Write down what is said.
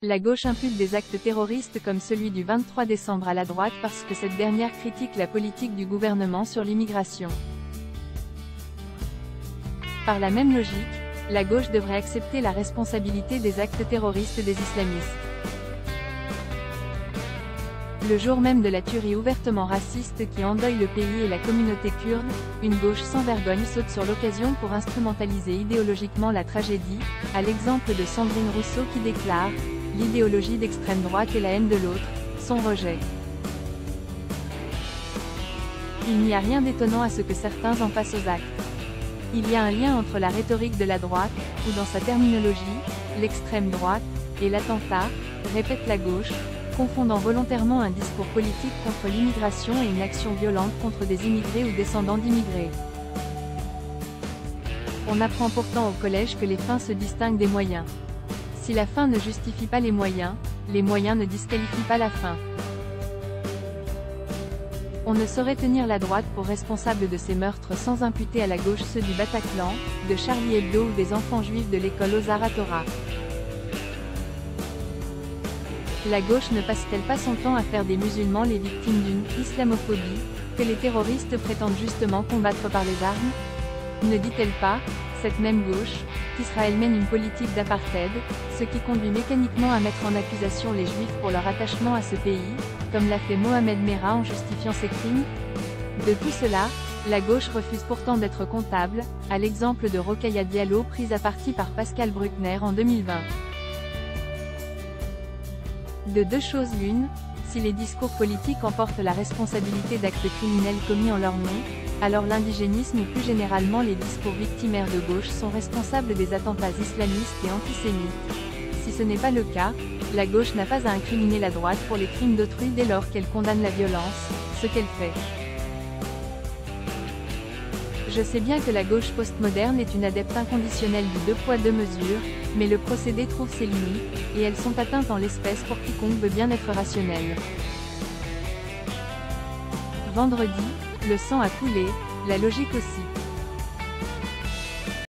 La gauche impute des actes terroristes comme celui du 23 décembre à la droite parce que cette dernière critique la politique du gouvernement sur l'immigration. Par la même logique, la gauche devrait accepter la responsabilité des actes terroristes des islamistes. Le jour même de la tuerie ouvertement raciste qui endeuille le pays et la communauté kurde, une gauche sans vergogne saute sur l'occasion pour instrumentaliser idéologiquement la tragédie, à l'exemple de Sandrine Rousseau qui déclare « L'idéologie d'extrême droite et la haine de l'autre, son rejet ». Il n'y a rien d'étonnant à ce que certains en passent aux actes. Il y a un lien entre la rhétorique de la droite, ou dans sa terminologie, l'extrême droite, et l'attentat, répète la gauche, confondant volontairement un discours politique contre l'immigration et une action violente contre des immigrés ou descendants d'immigrés. On apprend pourtant au collège que les fins se distinguent des moyens. Si la fin ne justifie pas les moyens ne disqualifient pas la fin. On ne saurait tenir la droite pour responsable de ces meurtres sans imputer à la gauche ceux du Bataclan, de Charlie Hebdo ou des enfants juifs de l'école Ozar Hatorah. La gauche ne passe-t-elle pas son temps à faire des musulmans les victimes d'une « islamophobie » que les terroristes prétendent justement combattre par les armes? Ne dit-elle pas, cette même gauche, qu'Israël mène une politique d'apartheid, ce qui conduit mécaniquement à mettre en accusation les juifs pour leur attachement à ce pays, comme l'a fait Mohamed Merah en justifiant ses crimes? De tout cela, la gauche refuse pourtant d'être comptable, à l'exemple de Rokhaya Diallo prise à partie par Pascal Bruckner en 2020. De deux choses l'une, si les discours politiques emportent la responsabilité d'actes criminels commis en leur nom, alors l'indigénisme ou plus généralement les discours victimaires de gauche sont responsables des attentats islamistes et antisémites. Si ce n'est pas le cas, la gauche n'a pas à incriminer la droite pour les crimes d'autrui dès lors qu'elle condamne la violence, ce qu'elle fait. Je sais bien que la gauche postmoderne est une adepte inconditionnelle du deux poids deux mesures, mais le procédé trouve ses limites, et elles sont atteintes en l'espèce pour quiconque veut bien être rationnel. Vendredi, le sang a coulé, la logique aussi.